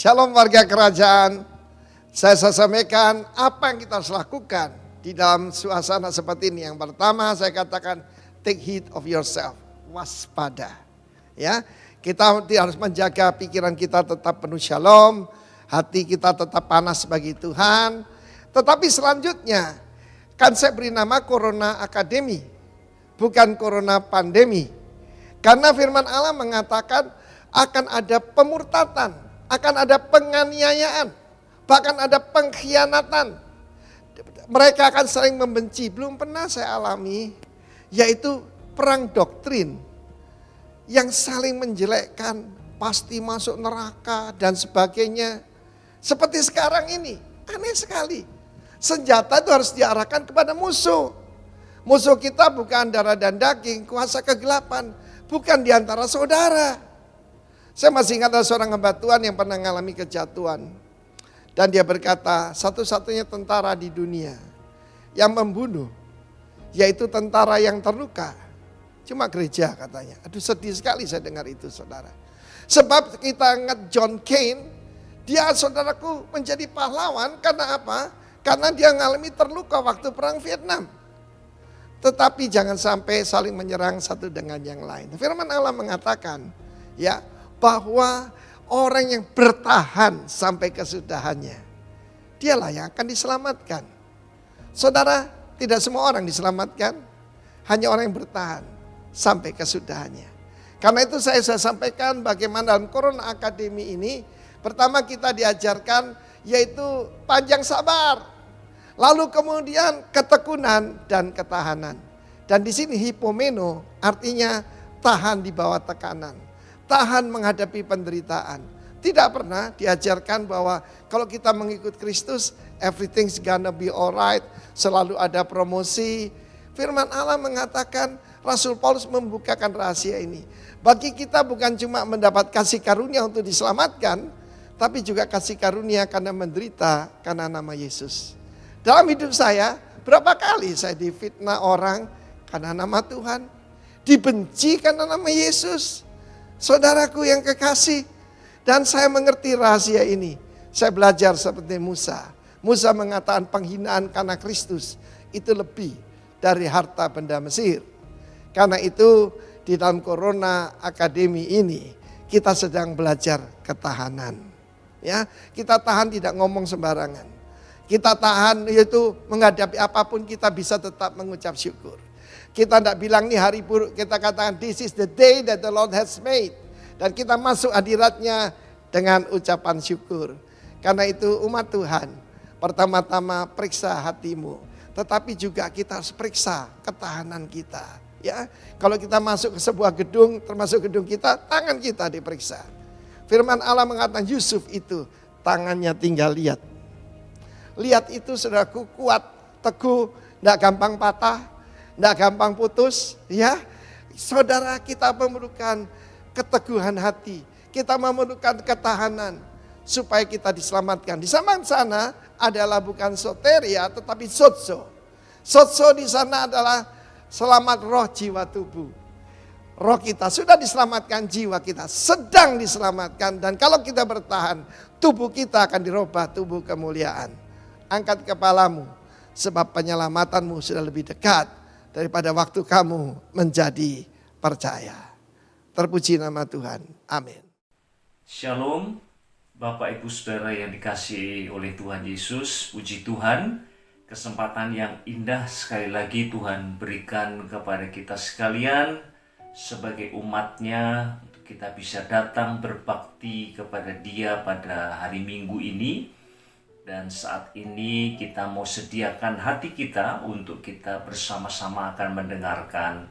Shalom warga kerajaan. Saya sampaikan apa yang kita harus lakukan di dalam suasana seperti ini. Yang pertama saya katakan take heed of yourself. Waspada. Ya, kita harus menjaga pikiran kita tetap penuh shalom, hati kita tetap panas bagi Tuhan. Tetapi selanjutnya kan saya beri nama Corona Academy, bukan Corona Pandemi. Karena firman Allah mengatakan akan ada pemurtatan, akan ada penganiayaan, bahkan ada pengkhianatan. Mereka akan saling membenci. Belum pernah saya alami, yaitu perang doktrin yang saling menjelekkan, pasti masuk neraka dan sebagainya. Seperti sekarang ini, aneh sekali. Senjata itu harus diarahkan kepada musuh. Musuh kita bukan darah dan daging, kuasa kegelapan, bukan di antara saudara. Saya masih ingat ada seorang hamba Tuhan yang pernah mengalami kejatuhan. Dan dia berkata, satu-satunya tentara di dunia yang membunuh, yaitu tentara yang terluka. Cuma gereja katanya. Aduh, sedih sekali saya dengar itu, saudara. Sebab kita ingat John Cain, dia saudaraku menjadi pahlawan karena apa? Karena dia mengalami terluka waktu perang Vietnam. Tetapi jangan sampai saling menyerang satu dengan yang lain. Firman Allah mengatakan, ya, bahwa orang yang bertahan sampai kesudahannya, dialah yang akan diselamatkan. Saudara, tidak semua orang diselamatkan, hanya orang yang bertahan sampai kesudahannya. Karena itu saya sampaikan bagaimana dalam Corona Academy ini, pertama kita diajarkan yaitu panjang sabar, lalu kemudian ketekunan dan ketahanan. Dan di sini hipomeno artinya tahan di bawah tekanan, tahan menghadapi penderitaan. Tidak pernah diajarkan bahwa kalau kita mengikut Kristus, everything's gonna be alright, selalu ada promosi. Firman Allah mengatakan, Rasul Paulus membukakan rahasia ini. Bagi kita bukan cuma mendapat kasih karunia untuk diselamatkan, tapi juga kasih karunia karena menderita karena nama Yesus. Dalam hidup saya, berapa kali saya difitnah orang karena nama Tuhan, dibenci karena nama Yesus. Saudaraku yang kekasih, dan saya mengerti rahasia ini. Saya belajar seperti Musa. Musa mengatakan penghinaan karena Kristus itu lebih dari harta benda Mesir. Karena itu di dalam Corona Academy ini kita sedang belajar ketahanan. Ya, kita tahan tidak ngomong sembarangan. Kita tahan yaitu menghadapi apapun kita bisa tetap mengucap syukur. Kita tidak bilang nih hari buruk, kita katakan this is the day that the Lord has made. Dan kita masuk hadiratnya dengan ucapan syukur. Karena itu umat Tuhan, pertama-tama periksa hatimu. Tetapi juga kita harus periksa ketahanan kita. Ya, kalau kita masuk ke sebuah gedung, termasuk gedung kita, tangan kita diperiksa. Firman Allah mengatakan Yusuf itu tangannya tinggal lihat. Lihat itu saudaraku kuat, teguh, tidak gampang patah, tidak gampang putus. Ya, saudara kita memerlukan keteguhan hati, kita memerlukan ketahanan supaya kita diselamatkan. Di sana adalah bukan soteria tetapi sotso. Sotso di sana adalah selamat roh, jiwa, tubuh. Roh kita sudah diselamatkan, jiwa kita sedang diselamatkan. Dan kalau kita bertahan, tubuh kita akan dirubah tubuh kemuliaan. Angkat kepalamu, sebab penyelamatanmu sudah lebih dekat daripada waktu kamu menjadi percaya. Terpuji nama Tuhan. Amin. Shalom, Bapak Ibu Saudara yang dikasihi oleh Tuhan Yesus. Puji Tuhan, kesempatan yang indah sekali lagi Tuhan berikan kepada kita sekalian sebagai umatnya untuk kita bisa datang berbakti kepada Dia pada hari Minggu ini. Dan saat ini kita mau sediakan hati kita untuk kita bersama-sama akan mendengarkan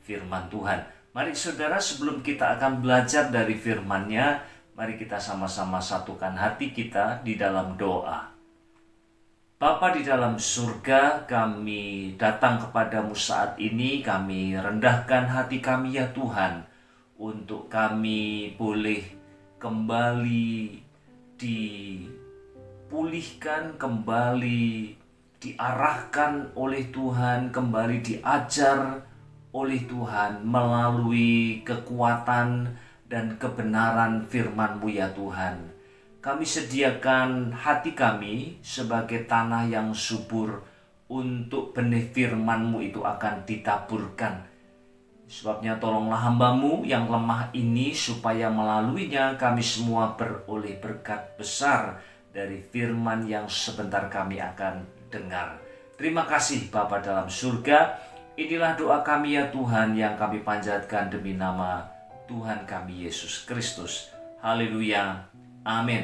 firman Tuhan. Mari saudara, sebelum kita akan belajar dari firman-Nya, mari kita sama-sama satukan hati kita di dalam doa. Bapa di dalam surga, kami datang kepadamu saat ini, kami rendahkan hati kami ya Tuhan, untuk kami boleh kembali dipulihkan, kembali diarahkan oleh Tuhan, kembali diajar oleh Tuhan melalui kekuatan dan kebenaran firman-Mu ya Tuhan. kami sediakan hati kami sebagai tanah yang subur untuk benih firman-Mu itu akan ditaburkan. Sebabnya tolonglah hamba-Mu yang lemah ini supaya melaluinya kami semua beroleh berkat besar dari firman yang sebentar kami akan dengar. Terima kasih Bapa dalam surga. Inilah doa kami ya Tuhan yang kami panjatkan demi nama Tuhan kami Yesus Kristus. Haleluya. Amin.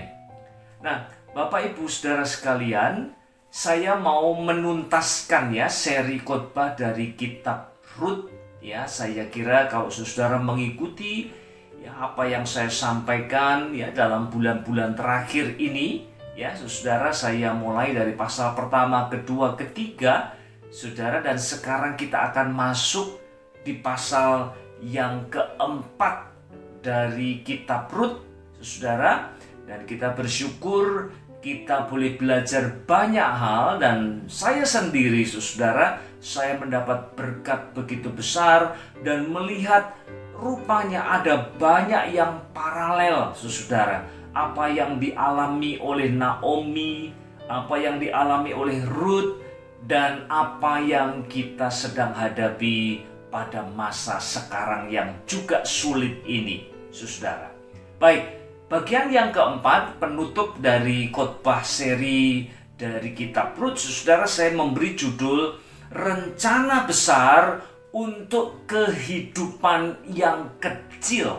Nah, Bapak Ibu Saudara sekalian, saya mau menuntaskan ya seri khotbah dari kitab Rut. Ya, saya kira kalau saudara mengikuti ya apa yang saya sampaikan ya dalam bulan-bulan terakhir ini, ya saudara, saya mulai dari pasal pertama, kedua, ketiga, saudara, dan sekarang kita akan masuk di pasal yang keempat dari kitab Rut, saudara. Dan kita bersyukur kita boleh belajar banyak hal, dan saya sendiri, saudara, saya mendapat berkat begitu besar dan melihat rupanya ada banyak yang paralel, saudara. Apa yang dialami oleh Naomi, apa yang dialami oleh Rut, dan apa yang kita sedang hadapi pada masa sekarang yang juga sulit ini, saudara. Baik. Bagian yang keempat, penutup dari khotbah seri dari kitab Rut, saudara, saya memberi judul Rencana Besar untuk Kehidupan yang Kecil,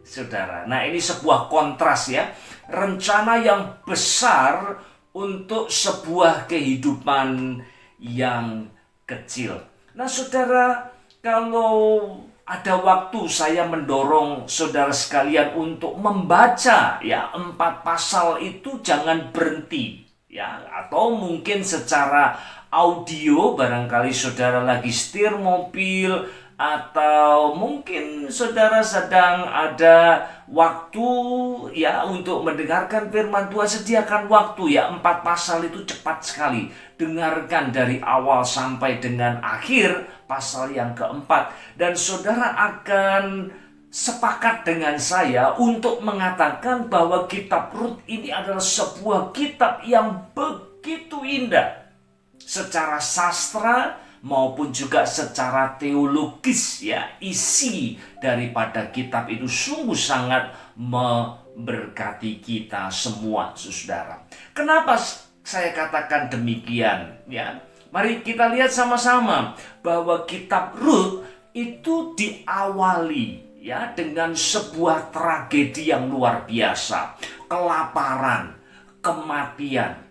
saudara. Nah, ini sebuah kontras ya. Rencana yang besar untuk sebuah kehidupan yang kecil. Nah, saudara, kalau ada waktu saya mendorong saudara sekalian untuk membaca ya 4 pasal itu, jangan berhenti ya, atau mungkin secara audio barangkali saudara lagi setir mobil, atau mungkin saudara sedang ada waktu ya untuk mendengarkan firman Tuhan. Sediakan waktu ya, 4 pasal itu cepat sekali. Dengarkan dari awal sampai dengan akhir pasal yang keempat, dan saudara akan sepakat dengan saya untuk mengatakan bahwa kitab Rut ini adalah sebuah kitab yang begitu indah secara sastra maupun juga secara teologis ya. Isi daripada kitab itu sungguh sangat memberkati kita semua, saudara. Kenapa saya katakan demikian ya? Mari kita lihat sama-sama bahwa kitab Rut itu diawali ya dengan sebuah tragedi yang luar biasa. Kelaparan, kematian.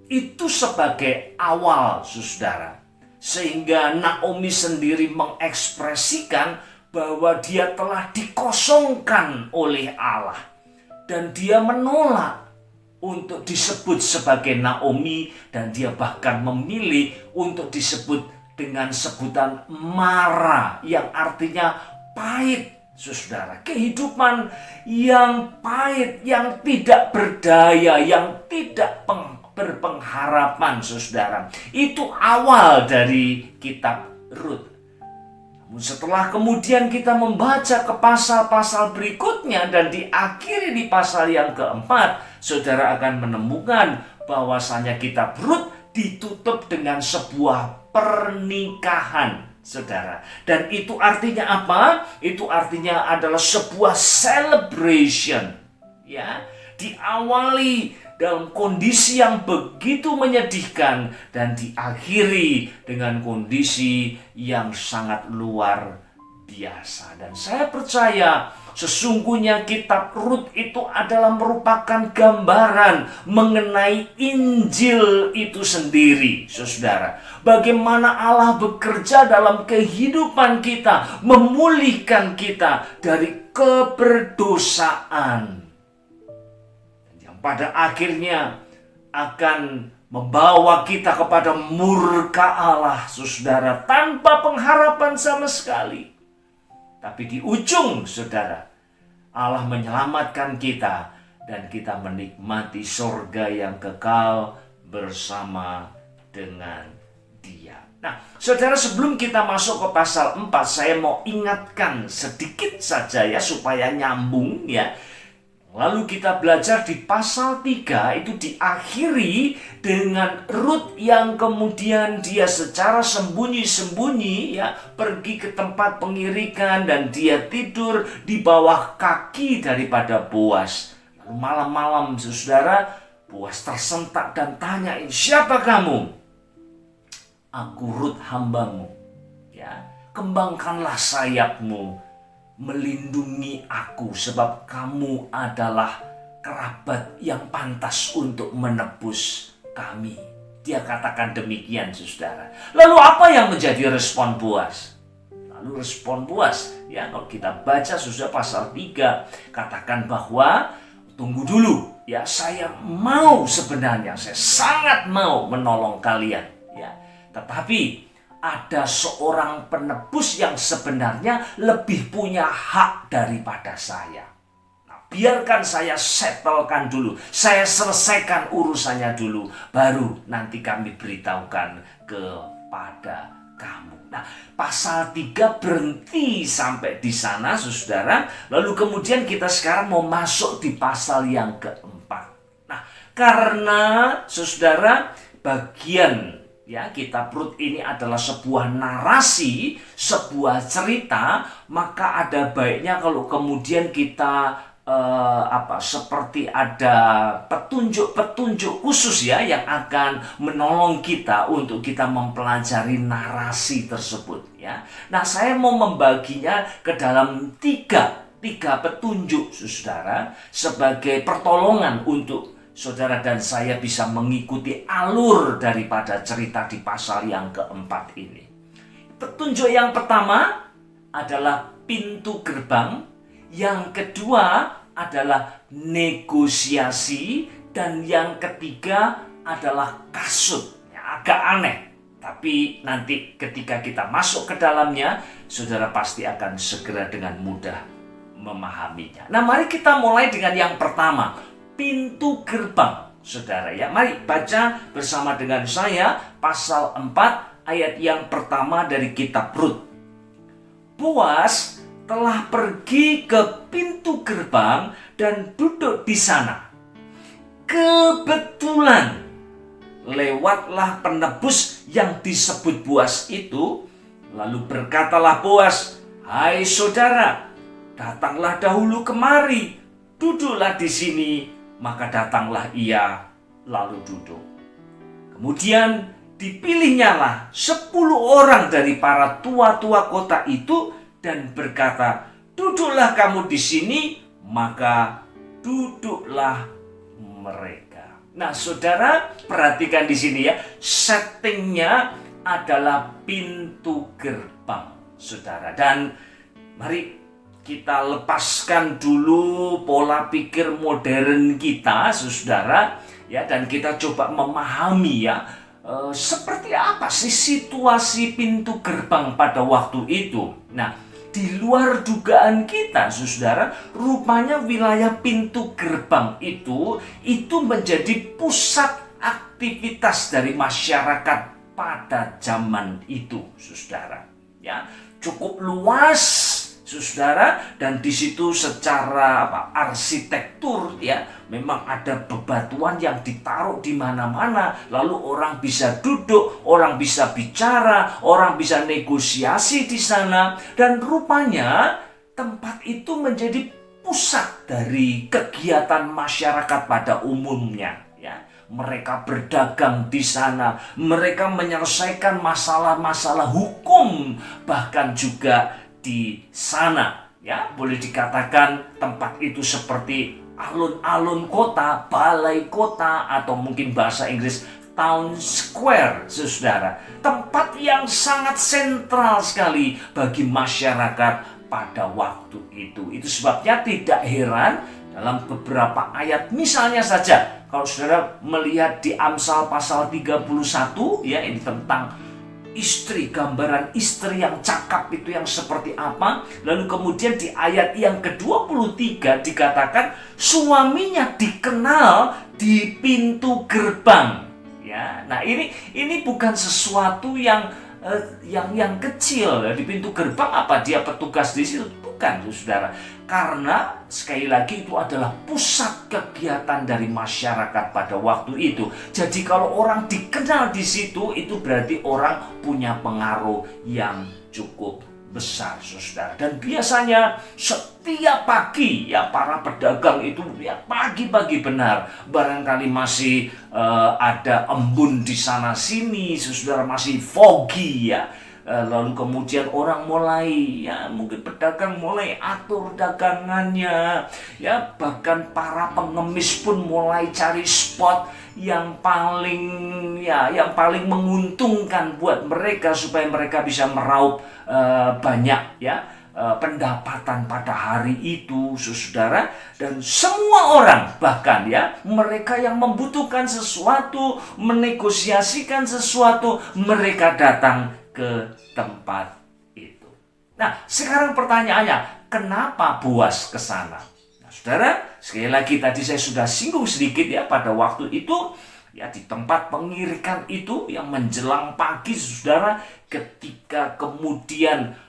Itu sebagai awal, saudara. Sehingga Naomi sendiri mengekspresikan bahwa dia telah dikosongkan oleh Allah. Dan dia menolak untuk disebut sebagai Naomi, dan dia bahkan memilih untuk disebut dengan sebutan Mara yang artinya pahit, saudara. Kehidupan yang pahit, yang tidak berdaya, yang tidak berpengharapan, saudara. Itu awal dari kitab Rut. Namun setelah kemudian kita membaca ke pasal-pasal berikutnya dan diakhiri di pasal yang keempat, saudara akan menemukan bahwasanya kitab Rut ditutup dengan sebuah pernikahan, saudara. Dan itu artinya apa? Itu artinya adalah sebuah celebration, ya. Diawali dalam kondisi yang begitu menyedihkan dan diakhiri dengan kondisi yang sangat luar biasa. Dan saya percaya sesungguhnya kitab Rut itu adalah merupakan gambaran mengenai Injil itu sendiri, saudara. Bagaimana Allah bekerja dalam kehidupan kita, memulihkan kita dari keberdosaan, pada akhirnya akan membawa kita kepada murka Allah, saudara, tanpa pengharapan sama sekali. Tapi di ujung, saudara, Allah menyelamatkan kita dan kita menikmati surga yang kekal bersama dengan Dia. Nah, saudara, sebelum kita masuk ke pasal 4, saya mau ingatkan sedikit saja ya supaya nyambung ya. Lalu kita belajar di pasal 3 itu diakhiri dengan Rut yang kemudian dia secara sembunyi-sembunyi ya pergi ke tempat pengirikan dan dia tidur di bawah kaki daripada Boas. Lalu malam-malam saudara, Boas tersentak dan tanyain, "Siapa kamu?" "Aku Rut hambamu. Ya, kembangkanlah sayapmu, melindungi aku sebab kamu adalah kerabat yang pantas untuk menebus kami." Dia katakan demikian saudara. Lalu apa yang menjadi respon Boas? Lalu respon Boas, ya kalau kita baca saudara pasal 3, katakan bahwa tunggu dulu ya, saya mau sebenarnya, saya sangat mau menolong kalian ya. Tetapi ada seorang penebus yang sebenarnya lebih punya hak daripada saya. Nah, biarkan saya settlekan dulu, saya selesaikan urusannya dulu, baru nanti kami beritahukan kepada kamu. Nah, pasal 3 berhenti sampai di sana, saudara. Lalu kemudian kita sekarang mau masuk di pasal yang keempat. Nah, karena saudara, bagian ya, kitab Rut ini adalah sebuah narasi, sebuah cerita, maka ada baiknya kalau kemudian kita seperti ada petunjuk-petunjuk khusus ya yang akan menolong kita untuk kita mempelajari narasi tersebut ya. Nah, saya mau membaginya ke dalam tiga petunjuk saudara sebagai pertolongan untuk saudara dan saya bisa mengikuti alur daripada cerita di pasal yang keempat ini. Petunjuk yang pertama adalah pintu gerbang, yang kedua adalah negosiasi, dan yang ketiga adalah kasut. Ya, agak aneh, tapi nanti ketika kita masuk ke dalamnya, saudara pasti akan segera dengan mudah memahaminya. Nah, mari kita mulai dengan yang pertama, pintu gerbang, saudara ya. Mari baca bersama dengan saya pasal 4 ayat yang pertama dari kitab Rut. Boas telah pergi ke pintu gerbang dan duduk di sana. Kebetulan lewatlah penebus yang disebut Boas itu. Lalu berkatalah Boas, "Hai saudara, datanglah dahulu kemari, duduklah di sini." Maka datanglah ia, lalu duduk. Kemudian dipilihnyalah 10 orang dari para tua-tua kota itu dan berkata, "Duduklah kamu di sini." Maka duduklah mereka. Nah, saudara, perhatikan di sini ya, settingnya adalah pintu gerbang, saudara. Dan mari kita lepaskan dulu pola pikir modern kita, saudara, ya, dan kita coba memahami ya, seperti apa sih situasi pintu gerbang pada waktu itu. Nah, di luar dugaan kita, saudara, rupanya wilayah pintu gerbang itu menjadi pusat aktivitas dari masyarakat pada zaman itu, saudara. Ya, cukup luas, saudara, dan di situ secara arsitektur ya memang ada bebatuan yang ditaruh di mana-mana, lalu orang bisa duduk, orang bisa bicara, orang bisa negosiasi di sana, dan rupanya tempat itu menjadi pusat dari kegiatan masyarakat pada umumnya ya. Mereka berdagang di sana, mereka menyelesaikan masalah-masalah hukum, bahkan juga di sana ya, boleh dikatakan tempat itu seperti alun-alun kota, balai kota, atau mungkin bahasa Inggris town square, saudara. Tempat yang sangat sentral sekali bagi masyarakat pada waktu itu. Itu sebabnya tidak heran dalam beberapa ayat, misalnya saja kalau saudara melihat di Amsal pasal 31 ya, ini tentang istri, gambaran istri yang cakap itu yang seperti apa. Lalu kemudian di ayat yang ke-23 dikatakan suaminya dikenal di pintu gerbang ya. Nah, ini bukan sesuatu yang kecil ya. Di pintu gerbang apa dia petugas di situ? lakukan, saudara. Karena sekali lagi itu adalah pusat kegiatan dari masyarakat pada waktu itu. Jadi kalau orang dikenal di situ, itu berarti orang punya pengaruh yang cukup besar, saudara. Dan biasanya setiap pagi ya para pedagang itu ya pagi-pagi benar, barangkali masih ada embun di sana sini, saudara, masih foggy ya. Lalu kemudian orang mulai ya mungkin pedagang mulai atur dagangannya ya, bahkan para pengemis pun mulai cari spot yang paling menguntungkan buat mereka supaya mereka bisa meraup banyak ya pendapatan pada hari itu, saudara. Dan semua orang, bahkan ya mereka yang membutuhkan sesuatu, menegosiasikan sesuatu, mereka datang ke tempat itu. Nah, sekarang pertanyaannya, kenapa Boas ke sana? Nah, saudara, sekali lagi tadi saya sudah singgung sedikit ya, pada waktu itu ya di tempat pengirikan itu yang menjelang pagi, saudara, ketika kemudian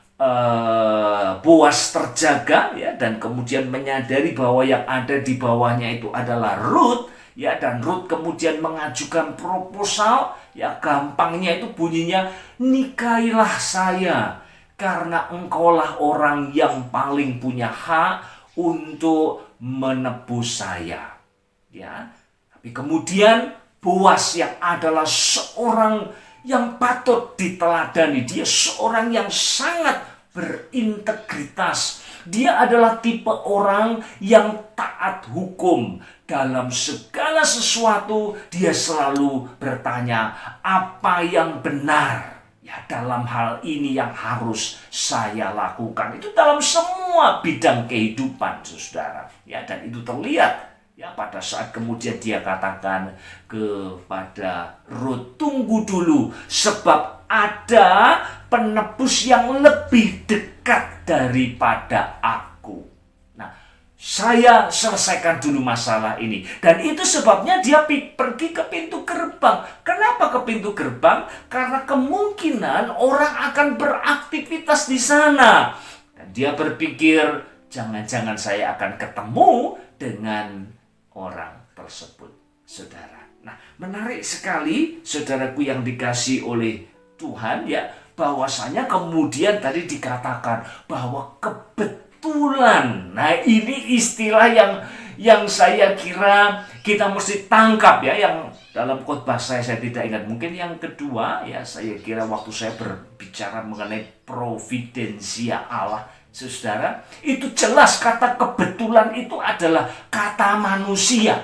Boas terjaga ya, dan kemudian menyadari bahwa yang ada di bawahnya itu adalah Ruth ya, dan Ruth kemudian mengajukan proposal ya, gampangnya itu bunyinya, nikahilah saya karena engkaulah orang yang paling punya hak untuk menebus saya ya. Tapi kemudian Boas yang adalah seorang yang patut diteladani, dia seorang yang sangat berintegritas. Dia adalah tipe orang yang taat hukum. Dalam segala sesuatu dia selalu bertanya, apa yang benar ya dalam hal ini yang harus saya lakukan. Itu dalam semua bidang kehidupan, saudara ya. Dan itu terlihat ya pada saat kemudian dia katakan kepada Ruth, tunggu dulu, sebab ada penebus yang lebih dekat daripada aku. Nah, saya selesaikan dulu masalah ini. Dan itu sebabnya dia pergi ke pintu gerbang. Kenapa ke pintu gerbang? Karena kemungkinan orang akan beraktivitas di sana. Dan dia berpikir, jangan-jangan saya akan ketemu dengan orang tersebut, saudara. Nah, menarik sekali, saudaraku yang dikasih oleh Tuhan ya, bahwasanya kemudian tadi dikatakan bahwa kebetulan. Nah, ini istilah yang saya kira kita mesti tangkap ya, yang dalam khotbah saya tidak ingat, mungkin yang kedua ya, saya kira waktu saya berbicara mengenai providensia Allah, saudara, itu jelas kata kebetulan itu adalah kata manusia.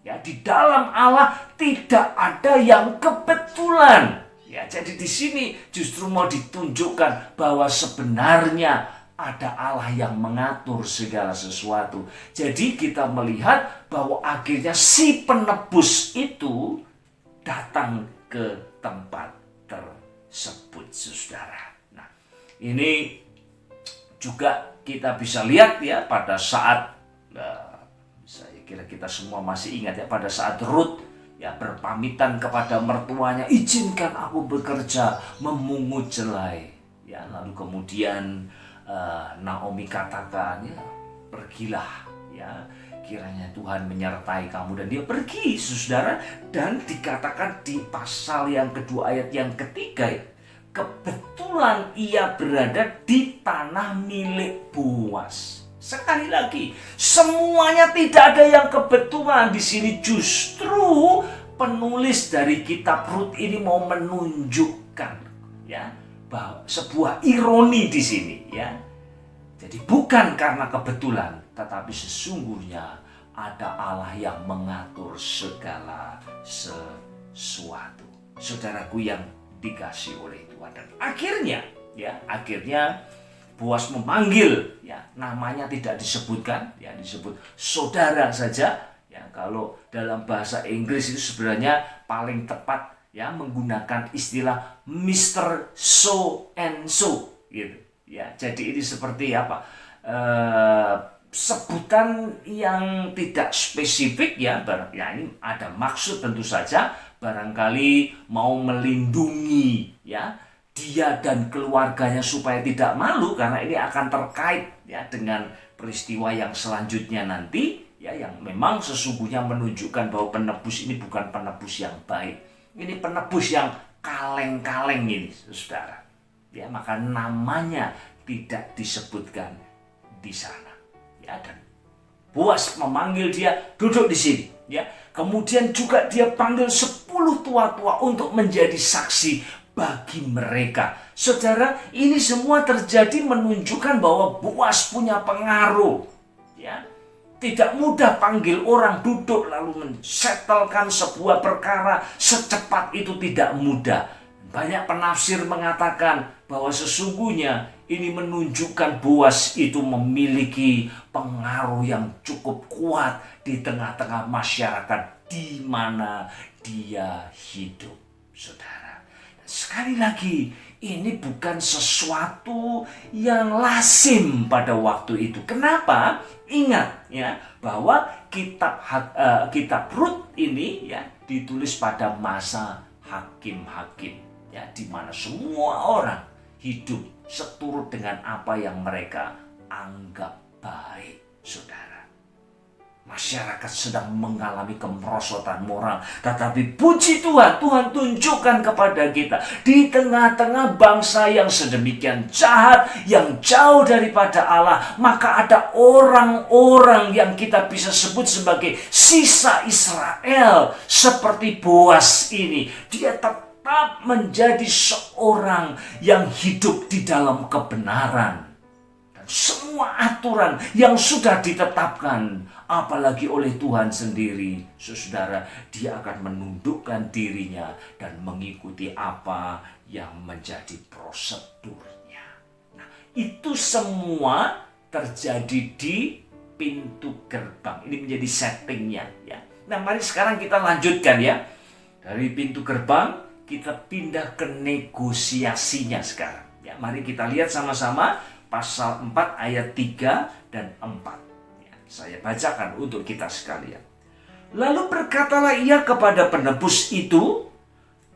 Ya, di dalam Allah tidak ada yang kebetulan. Ya, jadi di sini justru mau ditunjukkan bahwa sebenarnya ada Allah yang mengatur segala sesuatu. Jadi kita melihat bahwa akhirnya si penebus itu datang ke tempat tersebut, saudara. Nah, ini juga kita bisa lihat ya pada saat saya kira kita semua masih ingat ya, pada saat Ruth ya berpamitan kepada mertuanya, izinkan aku bekerja memungut jelai ya. Lalu kemudian Naomi katakan ya, pergilah ya, kiranya Tuhan menyertai kamu. Dan dia pergi, saudara. Dan dikatakan di pasal yang kedua ayat yang ketiga, kebetulan ia berada di tanah milik Boas. Sekali lagi, semuanya tidak ada yang kebetulan di sini. Justru penulis dari kitab Rut ini mau menunjukkan ya, bahwa sebuah ironi di sini ya. Jadi bukan karena kebetulan, tetapi sesungguhnya ada Allah yang mengatur segala sesuatu. Saudaraku yang dikasih oleh Tuhan. Dan akhirnya Boas memanggil ya, namanya tidak disebutkan ya, disebut saudara saja ya. Kalau dalam bahasa Inggris itu sebenarnya paling tepat ya menggunakan istilah Mr. So and so gitu ya. Jadi ini seperti apa? Sebutan yang tidak spesifik ya, ini ada maksud tentu saja, barangkali mau melindungi ya dia dan keluarganya supaya tidak malu, karena ini akan terkait ya dengan peristiwa yang selanjutnya nanti ya, yang memang sesungguhnya menunjukkan bahwa penebus ini bukan penebus yang baik. Ini penebus yang kaleng-kaleng ini, saudara. Ya, maka namanya tidak disebutkan di sana. Ya, dan Boas memanggil dia duduk di sini. Ya, kemudian juga dia panggil 10 tua-tua untuk menjadi saksi bagi mereka. Saudara, ini semua terjadi menunjukkan bahwa Boas punya pengaruh. Ya, tidak mudah panggil orang duduk lalu mensetelkan sebuah perkara secepat itu, tidak mudah. Banyak penafsir mengatakan bahwa sesungguhnya ini menunjukkan Boas itu memiliki pengaruh yang cukup kuat di tengah-tengah masyarakat di mana dia hidup, saudara. Sekali lagi, ini bukan sesuatu yang lazim pada waktu itu. Kenapa? Ingat ya, bahwa kitab Rut ini ya ditulis pada masa hakim-hakim ya, di mana semua orang hidup seturut dengan apa yang mereka anggap baik, saudara. Masyarakat sedang mengalami kemerosotan moral. Tetapi puji Tuhan, Tuhan tunjukkan kepada kita di tengah-tengah bangsa yang sedemikian jahat, yang jauh daripada Allah, maka ada orang-orang yang kita bisa sebut sebagai sisa Israel. Seperti Boas ini, dia tetap menjadi seorang yang hidup di dalam kebenaran. Dan semua aturan yang sudah ditetapkan, apalagi oleh Tuhan sendiri, saudara, dia akan menundukkan dirinya dan mengikuti apa yang menjadi prosedurnya. Nah, itu semua terjadi di pintu gerbang. Ini menjadi settingnya ya. Nah, mari sekarang kita lanjutkan ya. Dari pintu gerbang kita pindah ke negosiasinya sekarang. Ya, mari kita lihat sama-sama pasal 4 ayat 3 dan 4. Saya bacakan untuk kita sekalian. Lalu berkatalah ia kepada penebus itu,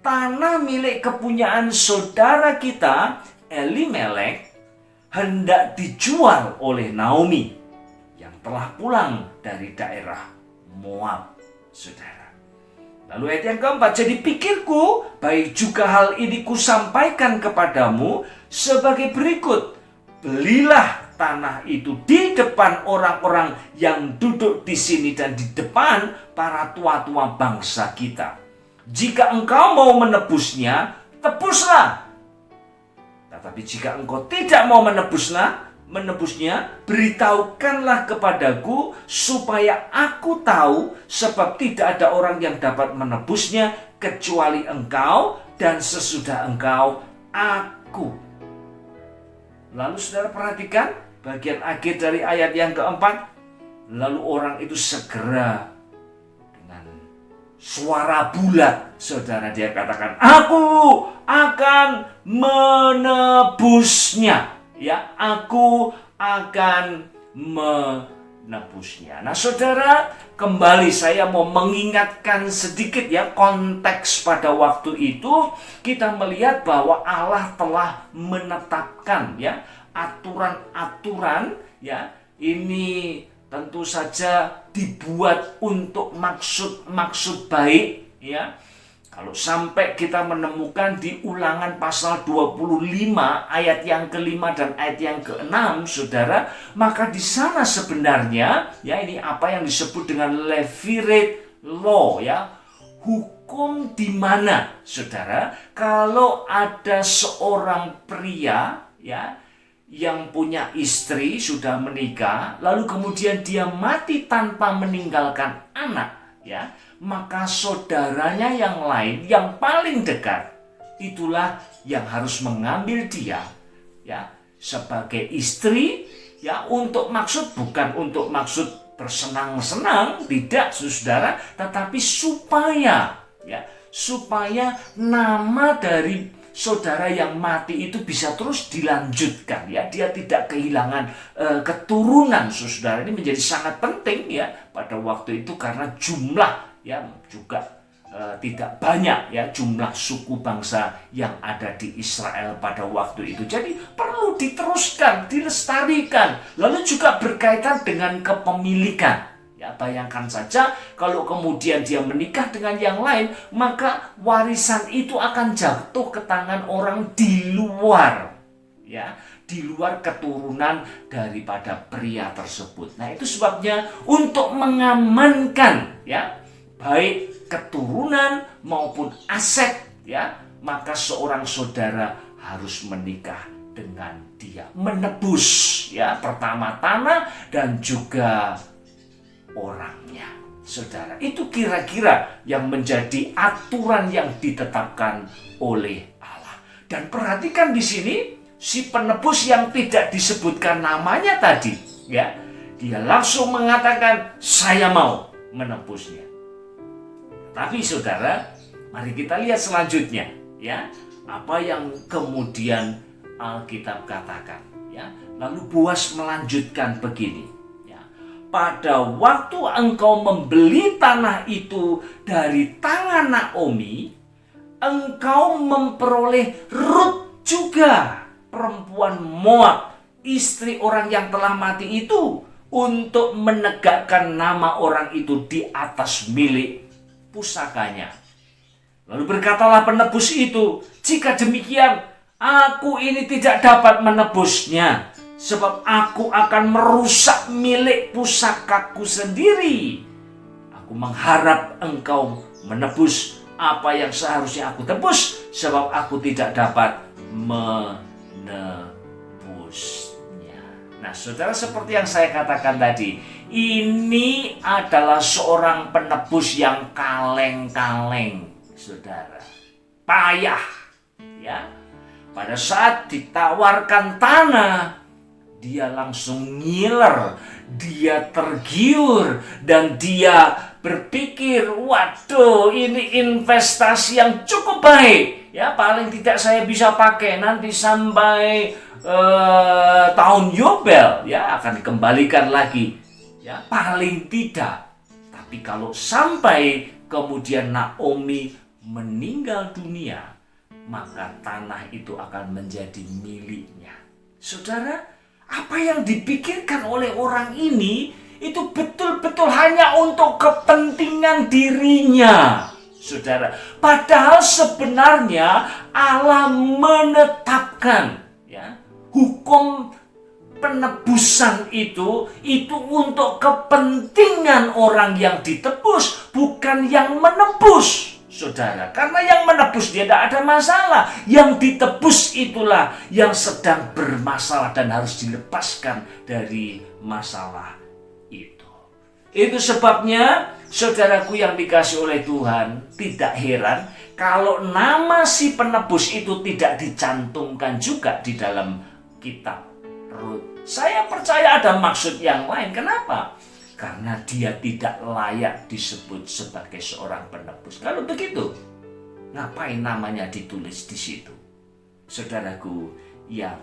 tanah milik kepunyaan saudara kita Elimelek hendak dijual oleh Naomi yang telah pulang dari daerah Moab, saudara. Lalu ayat yang keempat, jadi pikirku baik juga hal ini kusampaikan kepadamu sebagai berikut. Belilah tanah itu di depan orang-orang yang duduk di sini dan di depan para tua-tua bangsa kita. Jika engkau mau menebusnya, tebuslah. Tetapi jika engkau tidak mau menebusnya, beritahukanlah kepadaku supaya aku tahu, sebab tidak ada orang yang dapat menebusnya kecuali engkau dan sesudah engkau aku. Lalu saudara perhatikan bagian akhir dari ayat yang keempat. Lalu orang itu segera dengan suara bulat, saudara, dia katakan, aku akan menebusnya. Ya, aku akan menebusnya. Nah, saudara, kembali saya mau mengingatkan sedikit ya konteks pada waktu itu. Kita melihat bahwa Allah telah menetapkan ya aturan-aturan ya, ini tentu saja dibuat untuk maksud baik ya. Kalau sampai kita menemukan di Ulangan pasal 25 ayat yang ke-5 dan ayat yang ke-6, saudara, maka di sana sebenarnya ya, ini apa yang disebut dengan levirate law ya, hukum di mana, saudara, kalau ada seorang pria ya yang punya istri sudah menikah, lalu kemudian dia mati tanpa meninggalkan anak ya, maka saudaranya yang lain yang paling dekat itulah yang harus mengambil dia ya sebagai istri ya, bukan untuk maksud bersenang-senang, tidak saudara, tetapi supaya nama dari saudara yang mati itu bisa terus dilanjutkan ya, dia tidak kehilangan keturunan, saudara. Ini menjadi sangat penting ya pada waktu itu karena jumlah ya juga tidak banyak ya jumlah suku bangsa yang ada di Israel pada waktu itu. Jadi perlu diteruskan, dilestarikan. Lalu juga berkaitan dengan kepemilikan. Ya, bayangkan saja kalau kemudian dia menikah dengan yang lain, maka warisan itu akan jatuh ke tangan orang di luar, ya, di luar keturunan daripada pria tersebut. Nah, itu sebabnya untuk mengamankan ya baik keturunan maupun aset ya, maka seorang saudara harus menikah dengan dia, menebus ya pertama tanah dan juga orangnya. Saudara, itu kira-kira yang menjadi aturan yang ditetapkan oleh Allah. Dan perhatikan di sini si penebus yang tidak disebutkan namanya tadi, ya, dia langsung mengatakan saya mau menebusnya. Tapi saudara, mari kita lihat selanjutnya, ya, apa yang kemudian Alkitab katakan, ya. Lalu Boas melanjutkan begini. Pada waktu engkau membeli tanah itu dari tangan Naomi, engkau memperoleh Rut juga, perempuan Moab, istri orang yang telah mati itu, untuk menegakkan nama orang itu di atas milik pusakanya. Lalu berkatalah penebus itu, jika demikian, aku ini tidak dapat menebusnya, sebab aku akan merusak milik pusakaku sendiri. Aku mengharap engkau menebus apa yang seharusnya aku tebus, sebab aku tidak dapat menebusnya. Nah, saudara, seperti yang saya katakan tadi, ini adalah seorang penebus yang kaleng-kaleng, saudara. Payah, ya. Pada saat ditawarkan tanah, dia langsung ngiler, dia tergiur, dan dia berpikir, waduh, ini investasi yang cukup baik. Ya, paling tidak saya bisa pakai nanti sampai tahun Yobel, ya, akan dikembalikan lagi. Ya, paling tidak. Tapi kalau sampai kemudian Naomi meninggal dunia, maka tanah itu akan menjadi miliknya. Saudara, apa yang dipikirkan oleh orang ini itu betul-betul hanya untuk kepentingan dirinya, saudara. Padahal sebenarnya Allah menetapkan ya hukum penebusan itu untuk kepentingan orang yang ditebus, bukan yang menebus. Saudara, karena yang menebus dia tidak ada masalah. Yang ditebus itulah yang sedang bermasalah dan harus dilepaskan dari masalah itu. Itu sebabnya, saudaraku yang dikasih oleh Tuhan, tidak heran kalau nama si penebus itu tidak dicantumkan juga di dalam kitab Rut. Saya percaya ada maksud yang lain. Kenapa? Karena dia tidak layak disebut sebagai seorang penebus. Kalau begitu, ngapain namanya ditulis di situ? Saudaraku yang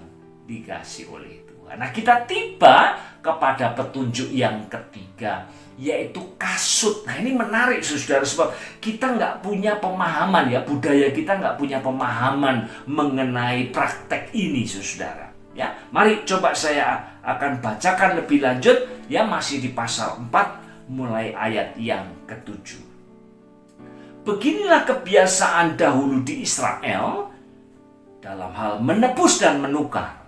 dikasih oleh Tuhan. Nah, kita tiba kepada petunjuk yang ketiga, yaitu kasut. Nah, ini menarik, saudara, sebab kita nggak punya pemahaman, ya, budaya kita nggak punya pemahaman mengenai praktek ini, saudara. Ya, mari coba saya akan bacakan lebih lanjut, ya, masih di pasal 4 mulai ayat yang ke-7. Beginilah kebiasaan dahulu di Israel dalam hal menebus dan menukar.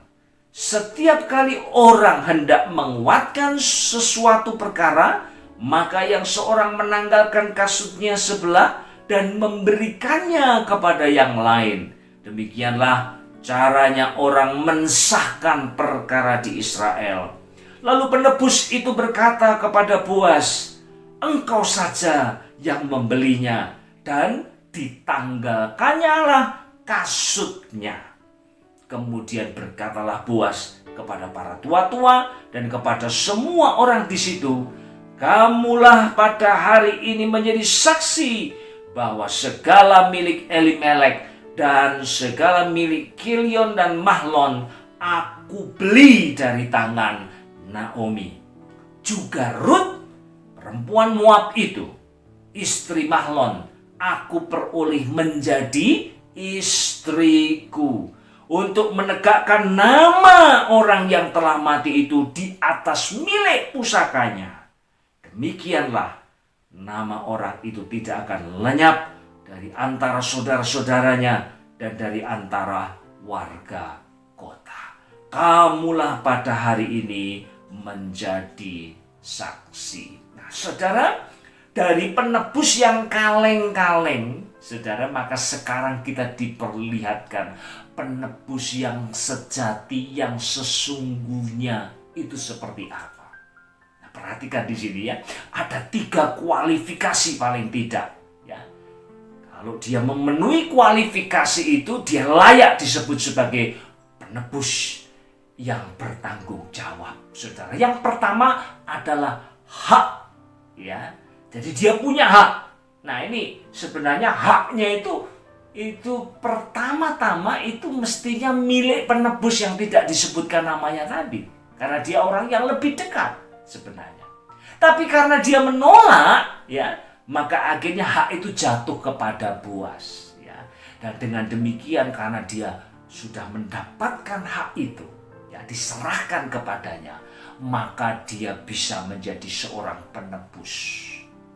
Setiap kali orang hendak menguatkan sesuatu perkara, maka yang seorang menanggalkan kasutnya sebelah dan memberikannya kepada yang lain. Demikianlah caranya orang mensahkan perkara di Israel. Lalu penebus itu berkata kepada Boas, engkau saja yang membelinya, dan ditanggalkannya lah kasutnya. Kemudian berkatalah Boas kepada para tua-tua dan kepada semua orang di situ, kamulah pada hari ini menjadi saksi bahwa segala milik Elimelek dan segala milik Kilion dan Mahlon aku beli dari tangan Naomi. Juga Rut, perempuan Moab itu, istri Mahlon, aku peroleh menjadi istriku. Untuk menegakkan nama orang yang telah mati itu di atas milik pusakanya. Demikianlah nama orang itu tidak akan lenyap dari antara saudara-saudaranya dan dari antara warga kota. Kamulah pada hari ini menjadi saksi. Nah, saudara, dari penebus yang kaleng-kaleng, saudara, maka sekarang kita diperlihatkan penebus yang sejati, yang sesungguhnya itu seperti apa. Nah, perhatikan di sini ya, ada 3 kualifikasi paling tidak. Ya, kalau dia memenuhi kualifikasi itu, dia layak disebut sebagai penebus yang bertanggung jawab, saudara. Yang pertama adalah hak, ya. Jadi dia punya hak. Nah, ini sebenarnya haknya itu pertama-tama itu mestinya milik penebus yang tidak disebutkan namanya tadi. Karena dia orang yang lebih dekat sebenarnya. Tapi karena dia menolak, ya, maka akhirnya hak itu jatuh kepada Boas, ya. Dan dengan demikian karena dia sudah mendapatkan hak itu, ya, diserahkan kepadanya, maka dia bisa menjadi seorang penebus,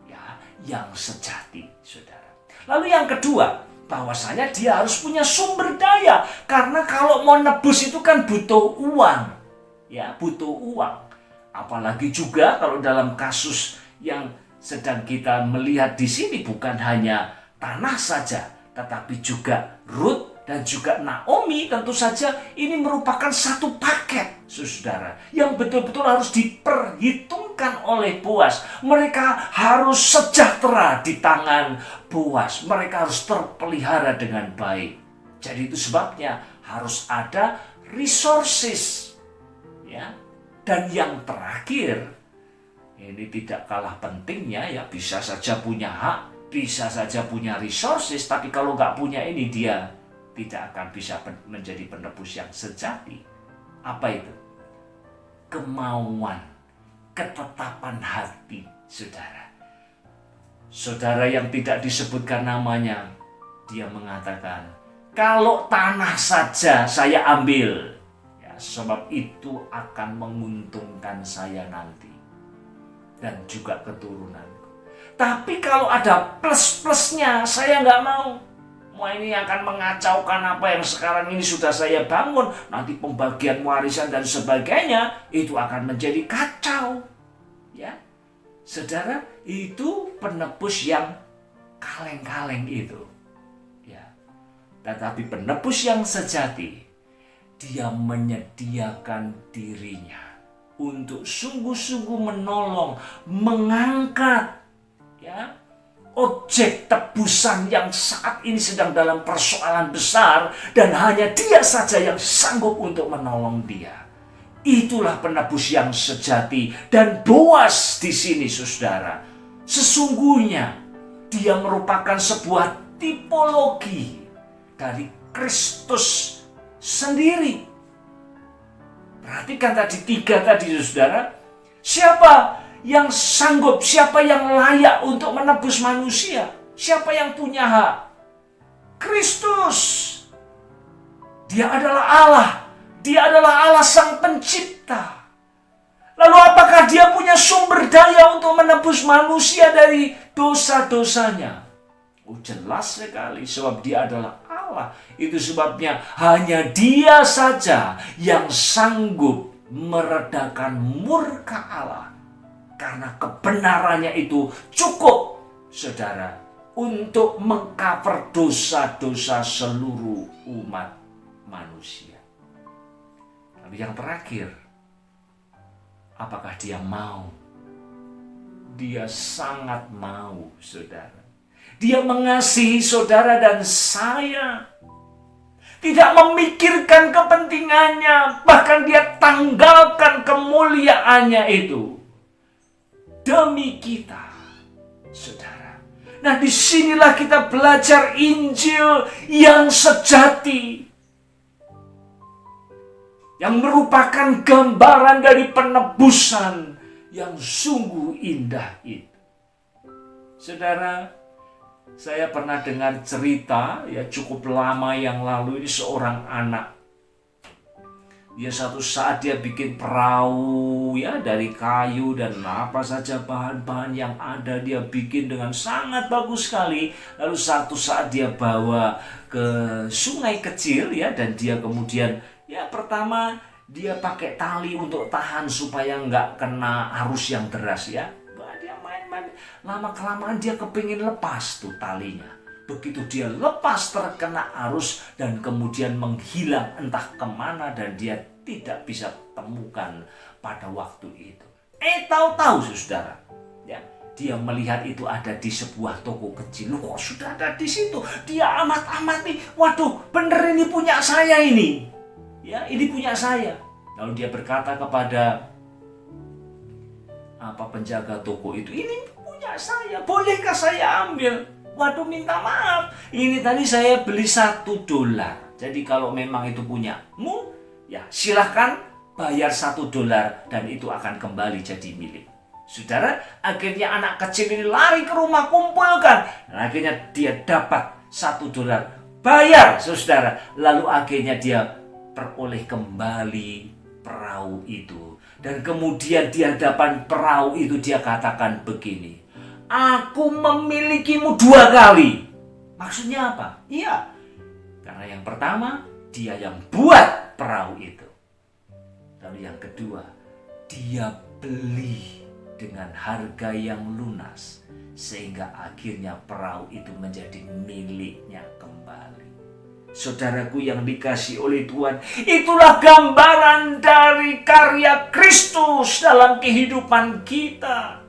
ya, yang sejati, saudara. Lalu yang kedua, bahwasanya dia harus punya sumber daya. Karena kalau mau nebus itu kan butuh uang. Ya, butuh uang. Apalagi juga kalau dalam kasus yang sedang kita melihat di sini bukan hanya tanah saja, tetapi juga Ruth dan juga Naomi, tentu saja ini merupakan satu paket, saudara, yang betul-betul harus diperhitungkan oleh Boas. Mereka harus sejahtera di tangan Boas. Mereka harus terpelihara dengan baik. Jadi itu sebabnya harus ada resources, ya. Dan yang terakhir, ini tidak kalah pentingnya, ya, bisa saja punya hak, bisa saja punya resources, tapi kalau nggak punya ini, dia tidak akan bisa menjadi penebus yang sejati. Apa itu? Kemauan, ketetapan hati, saudara. Saudara yang tidak disebutkan namanya, dia mengatakan, kalau tanah saja saya ambil, ya, sebab itu akan menguntungkan saya nanti dan juga keturunanku. Tapi kalau ada plus-plusnya, saya nggak mau. Wah, ini akan mengacaukan apa yang sekarang ini sudah saya bangun. Nanti pembagian warisan dan sebagainya itu akan menjadi kacau. Ya, saudara, itu penebus yang kaleng-kaleng itu. Ya, tetapi penebus yang sejati, dia menyediakan dirinya untuk sungguh-sungguh menolong, mengangkat, ya, objek tebusan yang saat ini sedang dalam persoalan besar dan hanya dia saja yang sanggup untuk menolong dia. Itulah penebus yang sejati. Dan Boas di sini, saudara, sesungguhnya dia merupakan sebuah tipologi dari Kristus sendiri. Perhatikan tadi 3 tadi, saudara. Siapa yang sanggup, siapa yang layak untuk menebus manusia? Siapa yang punya hak? Kristus. Dia adalah Allah. Dia adalah Allah sang pencipta. Lalu apakah dia punya sumber daya untuk menebus manusia dari dosa-dosanya? Oh, jelas sekali, sebab dia adalah Allah. Itu sebabnya hanya dia saja yang sanggup meredakan murka Allah. Karena kebenarannya itu cukup, saudara, untuk mengcover dosa-dosa seluruh umat manusia. Lalu yang terakhir, apakah dia mau? Dia sangat mau, saudara. Dia mengasihi saudara dan saya. Tidak memikirkan kepentingannya, bahkan dia tanggalkan kemuliaannya itu demi kita, saudara. Nah, disinilah kita belajar Injil yang sejati, yang merupakan gambaran dari penebusan yang sungguh indah itu. Saudara, Saya pernah dengar cerita ya cukup lama yang lalu, ini seorang anak. Dia satu saat dia bikin perahu ya dari kayu dan apa saja bahan-bahan yang ada dia bikin dengan sangat bagus sekali. Lalu satu saat dia bawa ke sungai kecil ya, dan dia kemudian ya pertama dia pakai tali untuk tahan supaya nggak kena arus yang deras ya. Dia main-main, lama-kelamaan dia kepingin lepas tuh talinya. Begitu dia lepas terkena arus dan kemudian menghilang entah kemana dan dia tidak bisa temukan pada waktu itu. Tahu-tahu saudara, ya, dia melihat itu ada di sebuah toko kecil. Loh, kok sudah ada di situ? Dia amat-amati, waduh, bener ini punya saya ini. Ya, ini punya saya. Lalu dia berkata kepada penjaga toko itu, ini punya saya, bolehkah saya ambil? Waduh, minta maaf, ini tadi saya beli $1. Jadi kalau memang itu punyamu, ya silahkan bayar $1 dan itu akan kembali jadi milik. Saudara, akhirnya anak kecil ini lari ke rumah, kumpulkan. Dan akhirnya dia dapat $1. Bayar, saudara. Lalu akhirnya dia peroleh kembali perahu itu. Dan kemudian di hadapan perahu itu dia katakan begini, aku memilikimu 2 kali. Maksudnya apa? Iya, karena yang pertama dia yang buat perahu itu. Lalu yang kedua, dia beli dengan harga yang lunas, sehingga akhirnya perahu itu menjadi miliknya kembali. Saudaraku yang dikasihi oleh Tuhan, itulah gambaran dari karya Kristus dalam kehidupan kita.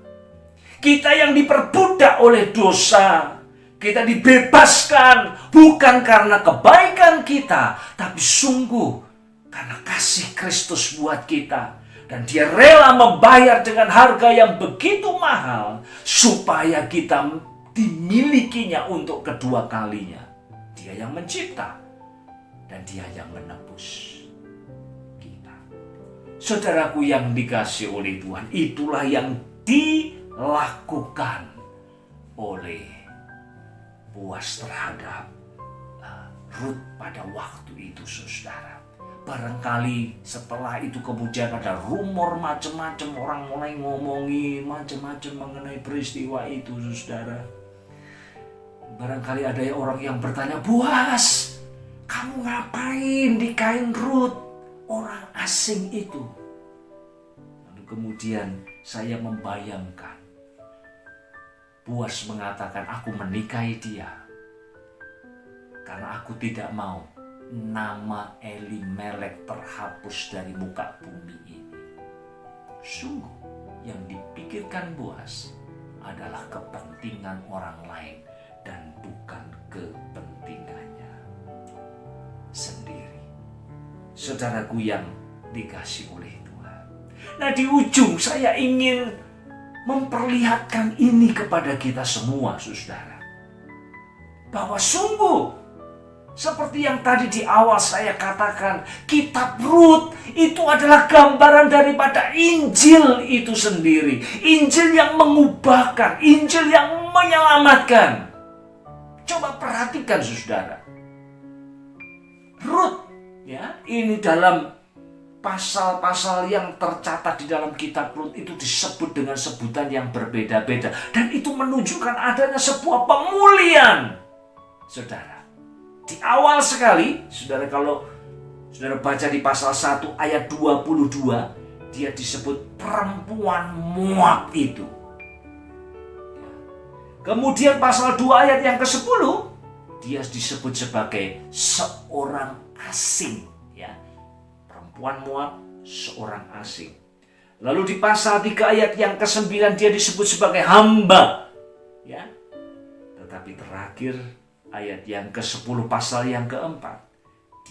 Kita yang diperbudak oleh dosa, kita dibebaskan bukan karena kebaikan kita, tapi sungguh karena kasih Kristus buat kita. Dan dia rela membayar dengan harga yang begitu mahal supaya kita dimilikinya untuk kedua kalinya. Dia yang mencipta dan dia yang menebus kita. Saudaraku yang dikasihi oleh Tuhan, itulah yang dilakukan oleh Boaz terhadap Ruth pada waktu itu, saudara. Barangkali setelah itu kemudian ada rumor macam-macam, orang mulai ngomongin macam-macam mengenai peristiwa itu, saudara. Barangkali ada orang yang bertanya, Boaz, kamu ngapain di kain Ruth, orang asing itu? Lalu kemudian saya membayangkan, Boaz mengatakan, aku menikahi dia karena aku tidak mau nama Elimelek terhapus dari muka bumi ini. Sungguh yang dipikirkan Boaz adalah kepentingan orang lain dan bukan kepentingannya sendiri. Saudaraku yang dikasihi oleh Tuhan. Nah, di ujung saya ingin memperlihatkan ini kepada kita semua, saudara. Bahwa sungguh seperti yang tadi di awal saya katakan, kitab Rut itu adalah gambaran daripada Injil itu sendiri. Injil yang mengubahkan, Injil yang menyelamatkan. Coba perhatikan, saudara. Rut, ya, ini dalam pasal-pasal yang tercatat di dalam kitab Rut itu disebut dengan sebutan yang berbeda-beda. Dan itu menunjukkan adanya sebuah pemulihan. Saudara, di awal sekali, saudara, kalau saudara baca di pasal 1 ayat 22, dia disebut perempuan Moab itu. Kemudian pasal 2 ayat yang ke-10, dia disebut sebagai seorang asing. Ya. Perempuan Moab, seorang asing. Lalu di pasal 3 ayat yang ke-9, dia disebut sebagai hamba. Ya. Tetapi terakhir, ayat yang ke-10 pasal yang ke-4,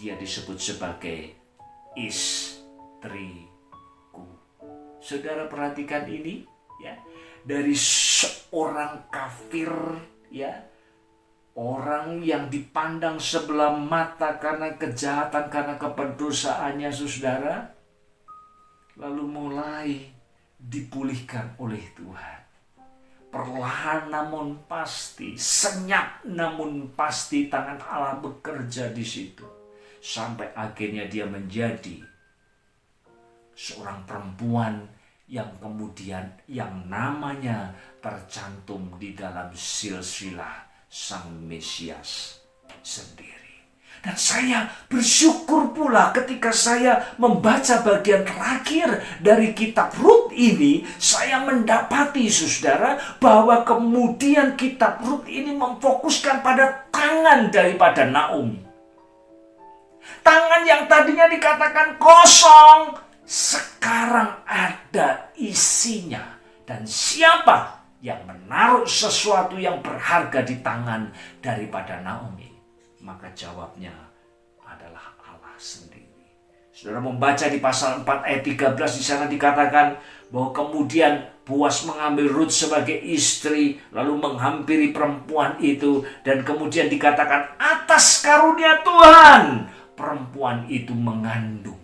dia disebut sebagai istriku. Saudara perhatikan ini, ya. Dari seorang kafir, ya, orang yang dipandang sebelah mata karena kejahatan, karena keberdosaannya, saudara, lalu mulai dipulihkan oleh Tuhan. perlahan namun pasti, senyap namun pasti tangan Allah bekerja di situ. Sampai akhirnya dia menjadi seorang perempuan yang kemudian yang namanya tercantum di dalam silsilah Sang Mesias sendiri. Dan saya bersyukur pula ketika saya membaca bagian terakhir dari kitab Rut ini, saya mendapati saudara bahwa kemudian kitab Rut ini memfokuskan pada tangan daripada Naomi. Tangan yang tadinya dikatakan kosong, sekarang ada isinya. Dan siapa yang menaruh sesuatu yang berharga di tangan daripada Naomi? Maka jawabnya adalah Allah sendiri. Saudara membaca di pasal 4 ayat 13 di sana dikatakan bahwa kemudian Boas mengambil Rut sebagai istri lalu menghampiri perempuan itu dan kemudian dikatakan atas karunia Tuhan perempuan itu mengandung.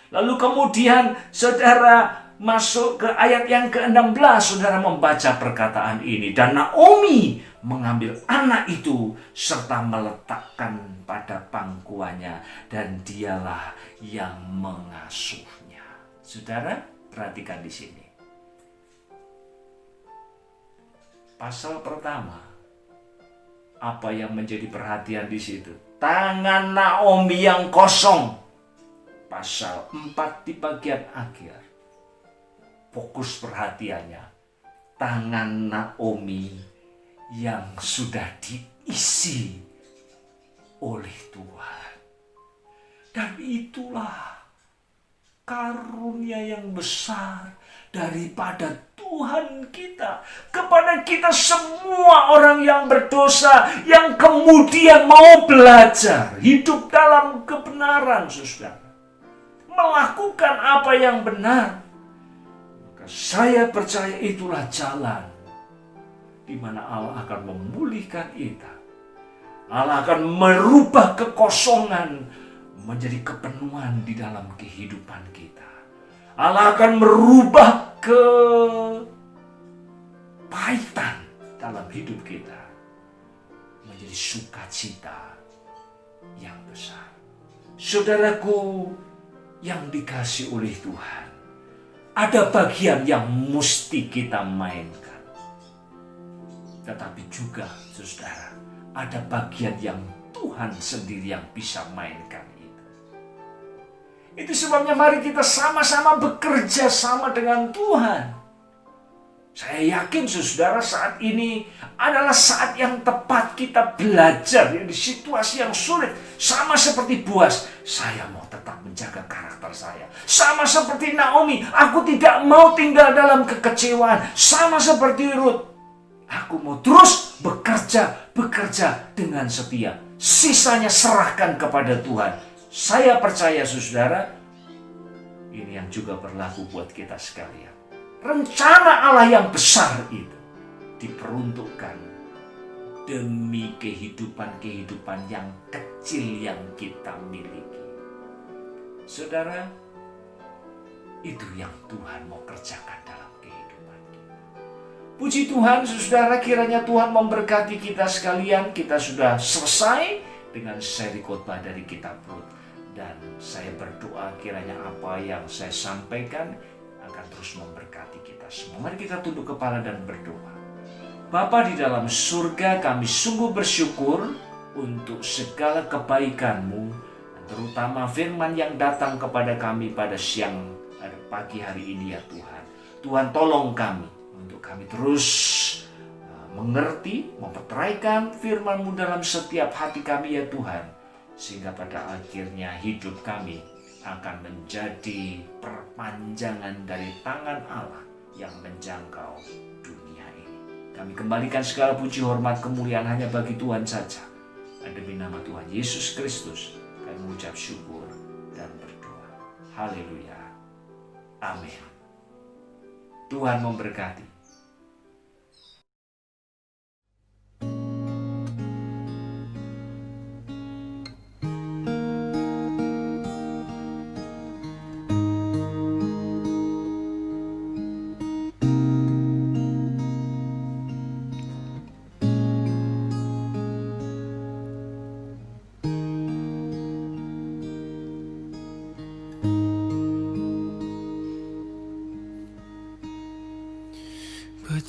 Lalu kemudian saudara masuk ke ayat yang ke-16, saudara membaca perkataan ini. Dan Naomi mengambil anak itu serta meletakkan pada pangkuannya dan dialah yang mengasuhnya. Saudara, perhatikan di sini. Pasal pertama, apa yang menjadi perhatian di situ? Tangan Naomi yang kosong. Pasal 4 di bagian akhir, fokus perhatiannya, tangan Naomi yang sudah diisi oleh Tuhan. Dan itulah karunia yang besar daripada Tuhan kita kepada kita semua orang yang berdosa, yang kemudian mau belajar hidup dalam kebenaran, saudara, melakukan apa yang benar. Maka saya percaya itulah jalan di mana Allah akan memulihkan kita. Allah akan merubah kekosongan menjadi kepenuhan di dalam kehidupan kita. Allah akan merubah kepahitan dalam hidup kita menjadi sukacita yang besar. Saudaraku yang dikasihi oleh Tuhan, ada bagian yang mesti kita mainkan. Tetapi juga, saudara, ada bagian yang Tuhan sendiri yang bisa mainkan itu. Itu sebabnya mari kita sama-sama bekerja sama dengan Tuhan. Saya yakin saudara saat ini adalah saat yang tepat kita belajar di situasi yang sulit. Sama seperti Boas, saya mau tetap menjaga karakter saya. Sama seperti Naomi, aku tidak mau tinggal dalam kekecewaan. Sama seperti Rut, aku mau terus bekerja dengan setia. Sisanya serahkan kepada Tuhan. Saya percaya saudara, ini yang juga berlaku buat kita sekalian. Rencana Allah yang besar itu diperuntukkan demi kehidupan-kehidupan yang kecil yang kita miliki. Saudara, itu yang Tuhan mau kerjakan dalam kehidupan kita. Puji Tuhan, saudara, kiranya Tuhan memberkati kita sekalian. Kita sudah selesai dengan seri khotbah dari kitab Rut. Dan saya berdoa kiranya apa yang saya sampaikan akan terus memberkati kita semua. Mari kita tunduk kepala dan berdoa. Bapa di dalam surga, kami sungguh bersyukur untuk segala kebaikan-Mu, terutama firman yang datang kepada kami pada pagi hari ini ya Tuhan. Tuhan tolong kami untuk kami terus mengerti, memperteraikan firman-Mu dalam setiap hati kami ya Tuhan. Sehingga pada akhirnya hidup kami akan menjadi perpanjangan dari tangan Allah yang menjangkau dunia ini. Kami kembalikan segala puji, hormat, kemuliaan hanya bagi Tuhan saja. Dan demi nama Tuhan Yesus Kristus, kami mengucap syukur dan berdoa. Haleluya. Amin. Tuhan memberkati.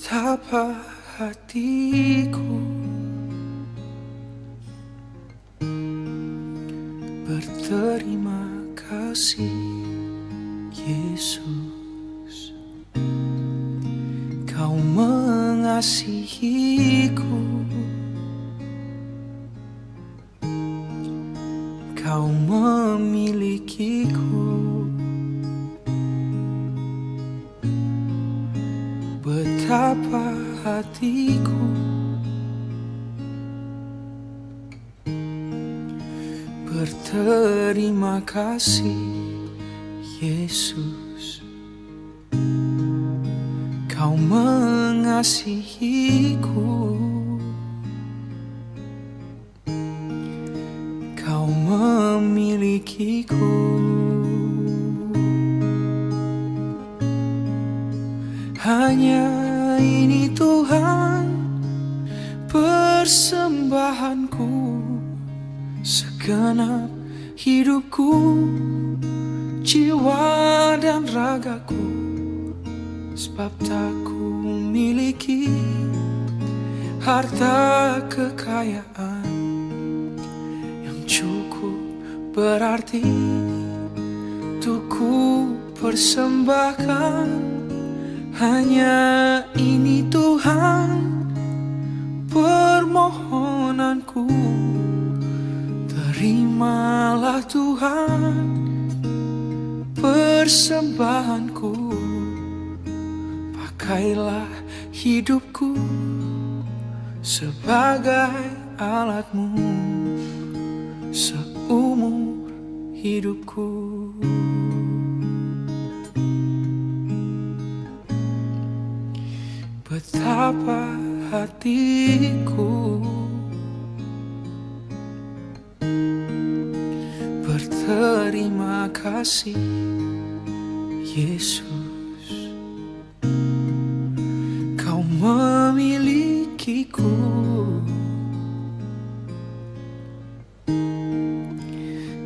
Betapa hatiku berterima kasih, Yesus. Kau mengasihiku, Kau memilikiku. Betapa hatiku berterima kasih, Yesus. Kau mengasihiku, Kau memilikiku. Hanya ini Tuhan persembahanku, segenap hidupku, jiwa dan ragaku. Sebab tak ku miliki harta kekayaan yang cukup berarti untuk ku persembahkan. Hanya ini Tuhan permohonanku. Terimalah Tuhan persembahanku. Pakailah hidupku sebagai alat-Mu seumur hidupku. Betapa hatiku berterima kasih, Yesus. Kau memilikiku,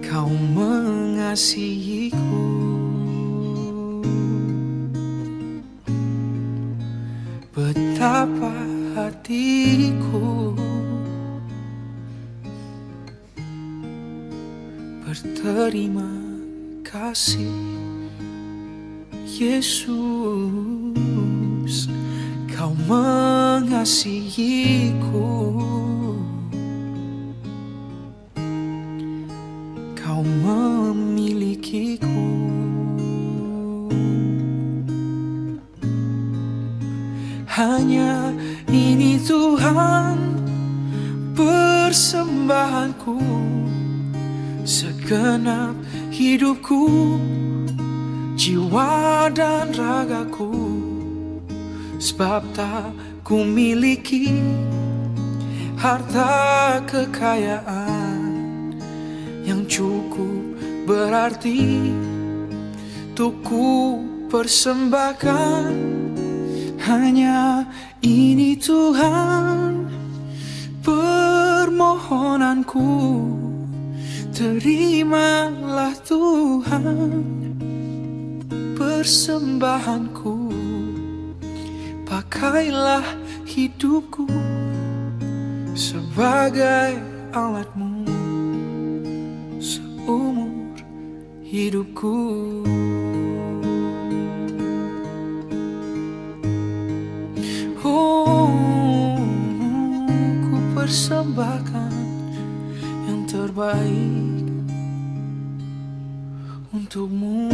Kau mengasihiku. Betapa hatiku berterima kasih, Yesus. Kau mengasihiku, Kau memilikiku. Hanya ini Tuhan persembahanku, segenap hidupku, jiwa dan ragaku. Sebab tak ku miliki harta kekayaan yang cukup berarti untuk ku persembahkan. Hanya ini Tuhan permohonanku. Terimalah Tuhan persembahanku. Pakailah hidupku sebagai alat-Mu seumur hidupku. Ku persembahkan yang terbaik untuk-Mu.